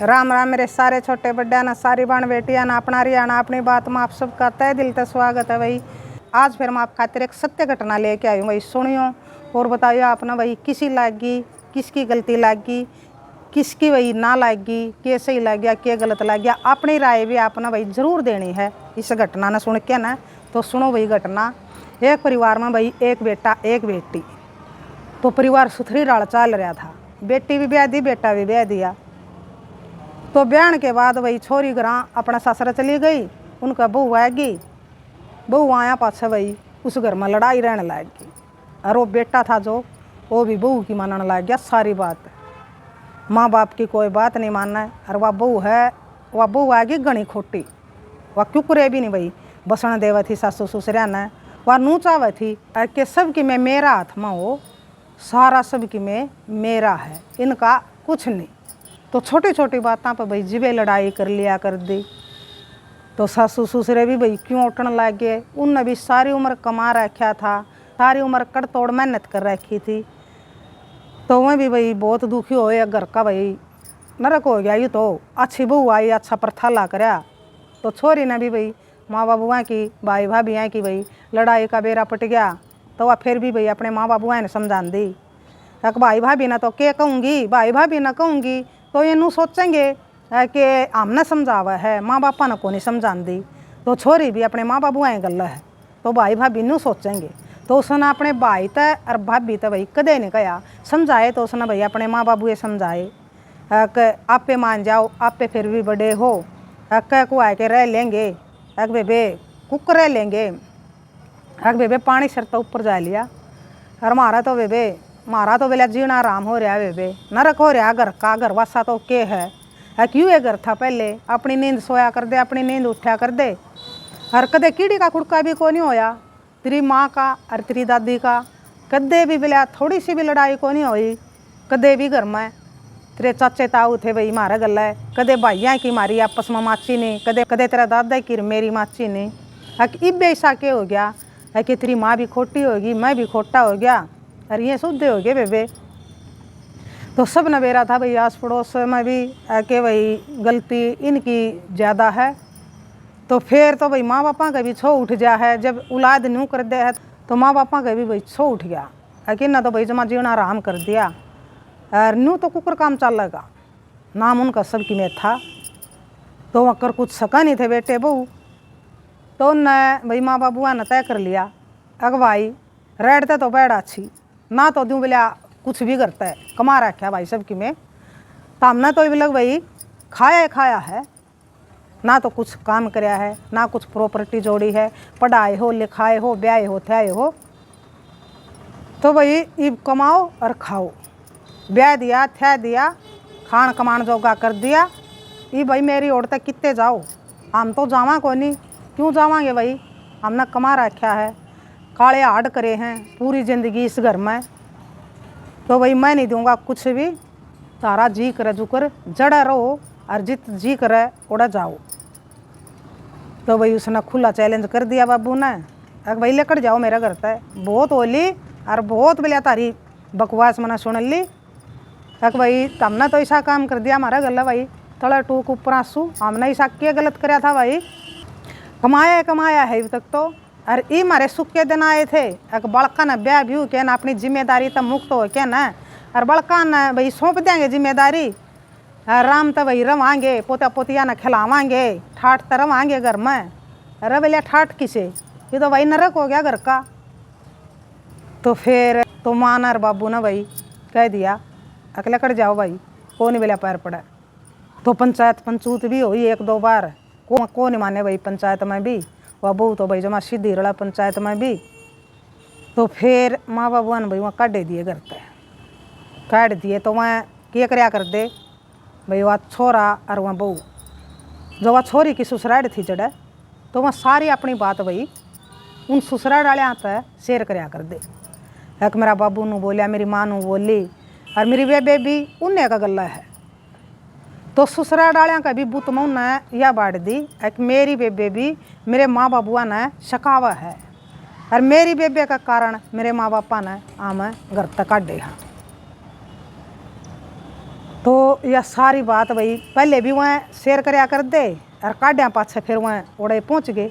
राम राम मेरे सारे छोटे बड्डा ना सारी बाण बेटियां ना अपना रियाना अपनी बात में आप सबका तय दिल से स्वागत है भाई। आज फिर मैं आप खातिर एक सत्य घटना लेके आई हूँ भाई, सुनियो और बताइए आपने भाई किसी लागी, किसकी गलती लागी, किसकी वही ना लागी, के सही लग गया, के गलत लग गया, अपनी राय भी आपने भाई जरूर देनी है इस घटना ने सुन के ना। तो सुनो भाई घटना। एक परिवार में भाई एक बेटा एक बेटी, तो परिवार सुथरी राल चल रहा था। बेटी भी ब्याह दी, बेटा भी ब्याह दिया। तो ब्याह के बाद वही छोरी घर अपना ससुरा चली गई, उनका बहू आएगी। बहू आया पाछे वही उस घर में लड़ाई रहने लग गई, और वो बेटा था जो वो भी बहू की मानने लग गया सारी बात। माँ बाप की कोई बात नहीं मानना है। और वह बहू है, वह बहू आएगी घनी खोटी, वह क्यों करे भी नहीं भाई बसण देव थी सासू ससुरिया ने। वह नू चावे थी कि सबकी में मेरा हाथ में हो, सारा सबकी में मेरा है, इनका कुछ नहीं। तो छोटी छोटी बातों पर भाई जिवे लड़ाई कर लिया कर दी। तो सासू ससुरे भी भाई क्यों उठने लग गए। उनने भी सारी उम्र कमा रखा था, सारी उम्र कड़ तोड़ मेहनत कर रखी थी। तो वह भी भाई बहुत दुखी हो, घर का भाई नरक हो गया। ये तो अच्छी बहू आई, अच्छा प्रथा ला करया। तो छोरी ने भी भाई माँ बाबुआ की, भाई भाभी की भाई लड़ाई का बेरा पट गया। तो वह फिर भी भाई अपने माँ बाबुआ ने समझा दी। भाई भाभी ना तो क्या कहूँगी, भाई भाभी ना कहूँगी तो ये नू सोचेंगे कि हमने समझावा है, माँ बापा ने को नहीं समझा दी। तो छोरी भी अपने माँ बाबू आए गल है, तो भाई भाभी नू सोचेंगे। तो उसने अपने भाई तय और भाभी तय भाई कदे नहीं कहा समझाए। तो उसने भाई अपने माँ बाबू ये समझाए कि आप पे मान जाओ, आप पे फिर भी बड़े हो, कह को आए के रह लेंगे, बेबे कुक रह लेंगे, बेबे पानी सर तो ऊपर जा लिया। और मारा तो बेला जीना आराम हो रहा है, बेबे नरक हो रहा घर का, घर वासा तो के है क्यों ये घर था पहले, अपनी नींद सोया कर दे, अपनी नींद उठा कर दे। और कदे कीड़ी का खुड़का भी को नहीं होया तेरी माँ का और तेरी दादी का, कदे भी बेला थोड़ी सी भी लड़ाई को नहीं हुई कदे भी घर में। तेरे चाचे ताऊ थे भाई मारे गल है, कदे भाइयाँ की मारी आपस में माची नहीं, कदे कदे तेरा दादा की मेरी माची नहीं। इब ऐसा क्या हो गया है कि तेरी माँ भी खोटी होगी, मैं भी खोटा हो गया और ये शुद्ध हो गए बेबे। तो सब नवेरा था भाई आस पड़ोस में भी कि भाई गलती इनकी ज़्यादा है। तो फिर तो भाई माँ बापा का भी छो उठ गया है, जब औलाद न्यू कर दे है तो माँ बापा का भी भाई छो उठ गया कि ना तो भाई जमा जीना आराम कर दिया और न्यू तो कुकर काम चलेगा, नाम उनका सबकी में था। तो अकर कुछ सका नहीं थे बेटे बहू। तो उनने भाई माँ बाबुआ ने तय कर लिया भाई रेडते तो बैठ अच्छी ना तो दूँ बोलिया कुछ भी करता है, कमा रखा भाई सबकी में। तो हमने तो भी लग भाई खाया है, ना तो कुछ काम कराया है, ना कुछ प्रॉपर्टी जोड़ी है, पढ़ाए हो लिखाए हो ब्याहे हो थे हो। तो भाई इब कमाओ और खाओ, ब्याह दिया थे दिया, खान कमान जोगा कर दिया। ये भाई मेरी ओर तक कितने जाओ, हम तो जावा को नहीं, क्यों जावांगे भाई, हमने कमा रखा है, काले हाड़ करे हैं पूरी ज़िंदगी इस घर में। तो भाई मैं नहीं दूंगा कुछ भी, तारा जी करे जुकर जड़ा रहो और जित जी करे उड़ा जाओ। तो भाई उसने खुला चैलेंज कर दिया बाबू ने, भाई लेकर जाओ मेरा घर तय, बहुत होली और बहुत बोलिया तारी बकवास मना सुन ली। भाई हमने तो ऐसा काम कर दिया हमारा गला भाई तला टूक ऊपर आंसू, हमने ऐसा क्या गलत कराया था भाई, कमाया है अभी तक तो। और ये हमारे सुख के दिन आए थे, बड़का ने ब्याह भी क्या ना अपनी जिम्मेदारी तो मुक्त हो क्या ना, और बड़का ने भाई सौंप देंगे जिम्मेदारी। राम तो भाई रवांगे, पोता पोतिया ने खिलावांगे, ठाठ तो रवांगे घर में। अरे भैया ठाठ किसे, ये तो भाई नरक हो गया घर का। तो फिर तो माँ और बाबू ने भाई कह दिया अकेले कर जाओ भाई, कौन बेला पैर पड़ा। तो पंचायत पंचूत भी हुई एक दो बार, को नहीं माने भाई पंचायत में भी, वह बहू तो भाई जमा सीधी रड़ा पंचायत में भी। तो फिर माँ बाबू ने भाई वहाँ काट दिए घर पे, काट दिए। तो वहाँ क्या करया कर दे भाई, वह छोरा और वहाँ बहू जो वह छोरी की ससुराल थी जड़े, तो वहाँ सारी अपनी बात भाई उन ससुराल वाले पे शेयर करया कर दे। एक मेरा बाबू नू बोलिया, मेरी माँ नू बोली और मेरी बेबे भी उन्हें का गला है। तो ससुराल वाले का भी बुत में उन्हें यह बांट दी एक मेरी बेबे भी मेरे माँ बाबुआ ने शकावा है, और मेरी बेबे का कारण मेरे माँ बापा ने आम घर तक काटे। तो यह सारी बात भाई पहले भी वह शेयर करया कर दे और काढ़िया पाछे फिर वह ओड़े पहुँच गए।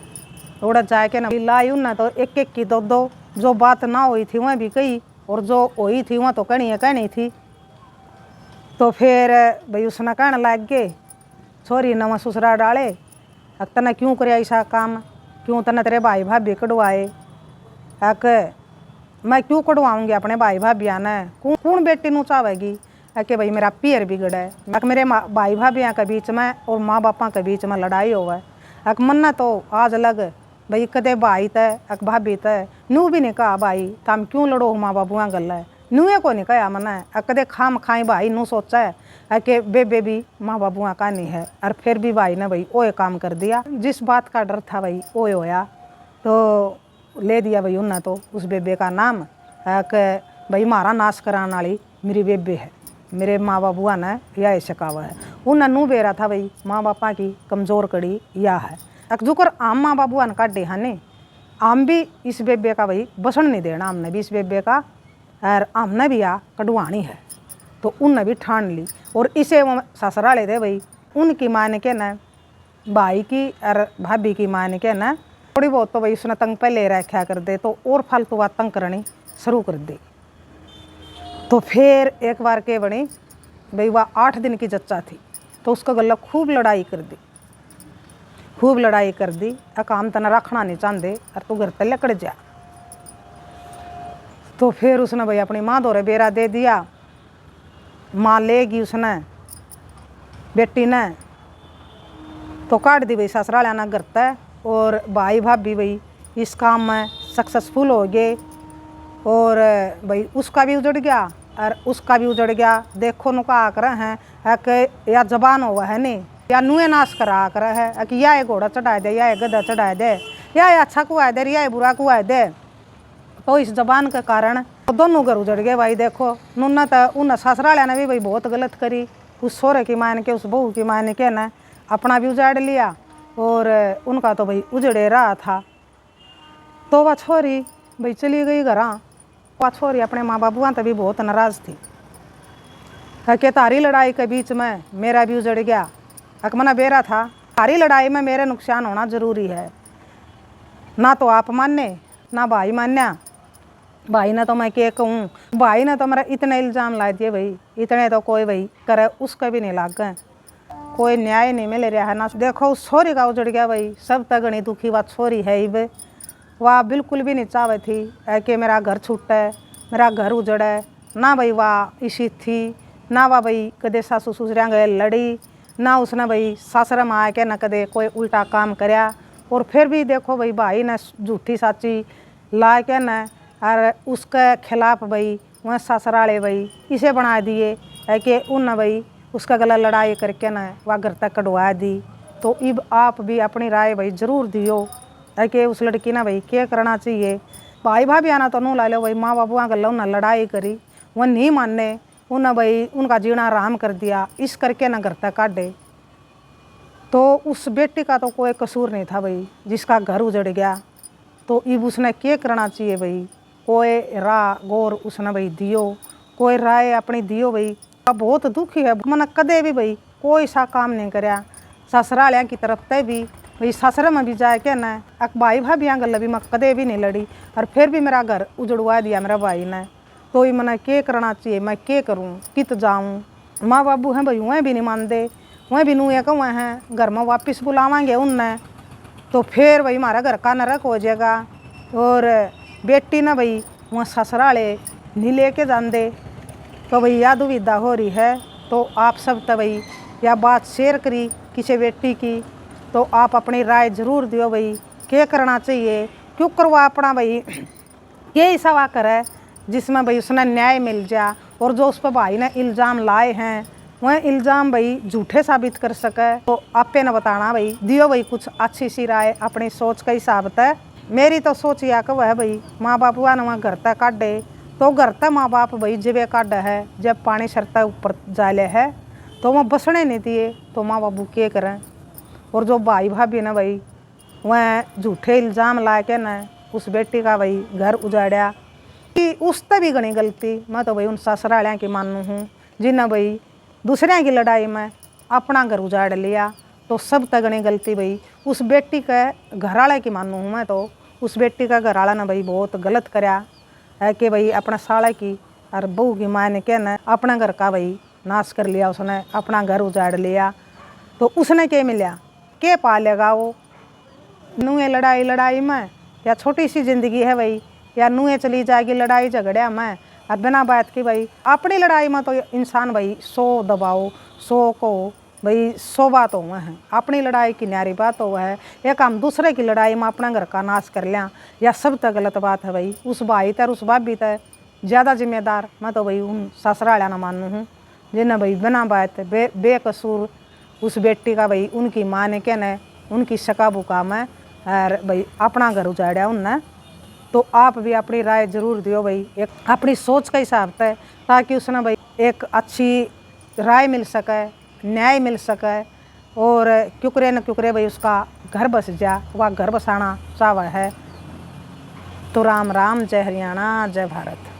ओड़ा जाके ना लाई उन्ना तो एक एक की दो जो बात ना हुई थी वह भी कही और जो हुई थी वह तो कहनी थी। तो फिर भाई उसने कहने लग गए छोरी नवा ससुरा डाले तने क्यों करे ऐसा काम, क्यों तने तेरे भाई भाभी कढ़वाए, अक मैं क्यों कढ़वाऊँगी अपने भाई भाभिया ने, कौन बेटी नू चाहेगी कि भाई मेरा पियर बिगड़ है, अक मेरे भाई भाभिया के बीच में और माँ बापा के बीच में लड़ाई हो है। अक मन्ना तो आज लग भाई कदे भाई तय अक भाभी तय नू भी नहीं कहा भाई तम क्यों लड़ो माँ बाबुआ गल है, नूए को नहीं कहा मना कदे खाम खाई भाई नू सोचा है कि बेबे भी माँ बाबुआ का नहीं है। और फिर भी भाई ने भाई ओए काम कर दिया, जिस बात का डर था भाई ओए होया तो ले दिया भाई उन्हें तो उस बेबे का नाम कि भाई मारा नाश कराने वाली मेरी बेबे है, मेरे माँ बाबुआ ने यह शिकावा है। उन्हें नू बेरा था भाई माँ बापा की कमज़ोर कड़ी या है जुकर आम माँ बाबुआ ने काटे हने आम भी इस बेबे का भाई बसन नहीं देना, हमने भी इस बेबे का और हमने भी आ कढ़वानी है। तो उनने भी ठान ली और इसे वो ससुराले थे भाई उनकी मान के न भाई की और भाभी की मान के न थोड़ी बहुत तो भाई उसने तंग पे ले रखा कर दे तो और फालतू बात तंग करनी शुरू कर दी। तो फिर एक बार के बनी भाई वह 8 दिन की जच्चा थी तो उसका गला खूब लड़ाई कर दी काम तना रखना नहीं चाहते और तू घर पे लकड़ जा। तो फिर उसने भाई अपनी माँ दौरे बेरा दे दिया, माँ लेगी उसने बेटी ने तो काट दी भाई ससुरालिया ना घर तय और भाई भाभी भाई इस काम में सक्सेसफुल हो गए और भाई उसका भी उजड़ गया और उसका भी उजड़ गया। देखो नु का कर हैं कि या जबान हुआ है नहीं या नुए नाश करा कर है कि या घोड़ा चढ़ा दे या गधा चढ़ा दे या अच्छा कुआ दे या बुरा कुआ दे। तो इस जबान के कारण तो दोनों घर उजड़ गए भाई। देखो नुना तो उन ससुरालिया ने भी भाई बहुत गलत करी, उस सोरे की मान के उस बहू की मान के ना अपना भी उजाड़ लिया और उनका तो भाई उजड़े रहा था। तो वह छोरी भाई चली गई घर। वह छोरी अपने माँ बाबुआ तो भी बहुत नाराज़ थी कि तारी लड़ाई के बीच में मेरा भी उजड़ गया। अकमना बेरा था तारी लड़ाई में मेरा नुकसान होना ज़रूरी है, ना तो आप माने ना भाई मान्या। भाई ने तो मैं क्या कहूँ, भाई ने तो मेरा इतने इल्ज़ाम ला दिए भाई इतने तो कोई भाई करे उसका भी नहीं लाग गए, कोई न्याय नहीं मिल रहा है ना। देखो उस छोरी का उजड़ गया भाई, सब तक गणी दुखी बात छोरी है ही वह बिल्कुल भी नहीं चाहे थी कि मेरा घर छूटे मेरा घर उजड़े ना भाई। वाह इसी थी ना वाह भाई कदे सासू ससुरिया गए लड़ी ना उसने भाई सासरे में आके ना कदे कोई उल्टा काम करया। और फिर भी देखो भाई ने झूठी साची ला के न और उसके खिलाफ भाई वह ससुराले भाई इसे बना दिए कि उन भाई उसका गला लड़ाई करके न वह घर तक कढ़वा दी। तो अब आप भी अपनी राय भाई ज़रूर दियो कि उस लड़की ना भाई क्या करना चाहिए। भाई भाभी आना तो नू ला लो भाई माँ बाबुआ गल उन्हें लड़ाई करी वह नहीं माने उन्हें भाई उनका जीना आराम कर दिया इस करके ना घर तक काटे। तो उस बेटी का तो कोई कसूर नहीं था भाई जिसका घर उजड़ गया। तो अब उसने क्या करना चाहिए भाई, कोई राह गौर उसने भाई दियो, कोई राय अपनी दियो भाई। अब बहुत दुखी है मन कदे भी भाई कोई सा काम नहीं करया ससुरालिया की तरफ तय भी भाई ससुर में भी जाए के न अक भाई भाभियाँ गल भी मैं कदे भी नहीं लड़ी और फिर भी मेरा घर उजड़वा दिया मेरा भाई ने। तो ये मैंने क्या करना चाहिए, मैं क्या करूँ कित जाऊँ। माँ बाबू हैं भाई वह भी नहीं मानते, वह भी नूए कहूँ हैं घर में वापस बुलावाएंगे उनने तो फिर भाई हमारा घर का नरक हो जाएगा। और बेटी ना भाई वहाँ ससुराले नहीं लेके जाते तो भाई या दुविधा हो रही है। तो आप सब तो भाई या बात शेयर करी किसी बेटी की तो आप अपनी राय ज़रूर दियो भाई क्या करना चाहिए, क्यों करवा अपना भाई ये सवा करे जिसमें भाई उसने न्याय मिल जा और जो उस पर भाई ने इल्ज़ाम लाए हैं वह इल्ज़ाम भाई झूठे साबित कर सके। तो आपे न बताना भाई दियो भाई कुछ अच्छी सी राय अपनी सोच के हिसाब से। मेरी तो सोच या कि वह भाई माँ बापुआ ने वहाँ घर तक काटे तो घर तक माँ बाप भाई जब काटे है जब पानी सरता ऊपर जाले है तो वह बसने नहीं दिए तो माँ बाबू क्या करें। और जो भाई भाभी ने भाई वह झूठे इल्ज़ाम ला के न उस बेटी का भाई घर उजाड़ा कि उस पर भी घनी गलती मैं तो भाई उन ससुरालियाँ की मानू हूँ जिन्हें भाई दूसरे की लड़ाई में अपना घर उजाड़ लिया, तो सब तगनी गलती भाई उस बेटी के घर वाले की मानू हूँ मैं। तो उस बेटी का घर वाला ने भाई बहुत गलत कराया है कि भाई अपना साला की और बहू की माँ ने कहना अपना घर का भाई नाश कर लिया, उसने अपना घर उजाड़ लिया। तो उसने क्या मिला, क्या पा लेगा वो। नुए लड़ाई लड़ाई में, या छोटी सी जिंदगी है भाई, या नुए चली जाएगी लड़ाई झगड़िया में, और बिना बात की भाई अपनी लड़ाई में तो इंसान भाई 100 दबाओ 100 को भाई 100 बात हुआ है। अपनी लड़ाई की न्यारी बात हुआ है, एक हम दूसरे की लड़ाई में अपना घर का नाश कर लिया, या सब तक गलत बात है भाई। उस भाई तर उस भाभी तय ज़्यादा जिम्मेदार मैं तो भाई उन ससुरालिया ना मानू हूँ, जिन्हें भाई बिना बात बेकसूर उस बेटी का भाई उनकी माँ ने कहना उनकी शका बुका में और भाई अपना घर उजाड़ा उनने। तो आप भी अपनी राय जरूर दियो भाई, एक अपनी सोच के हिसाब से, ताकि उसने भाई एक अच्छी राय मिल सके, न्याय मिल सके, और क्युकरे न क्युकरे भाई उसका घर बस जा, वह घर बसाना चाहवा है। तो राम राम, जय हरियाणा, जय भारत।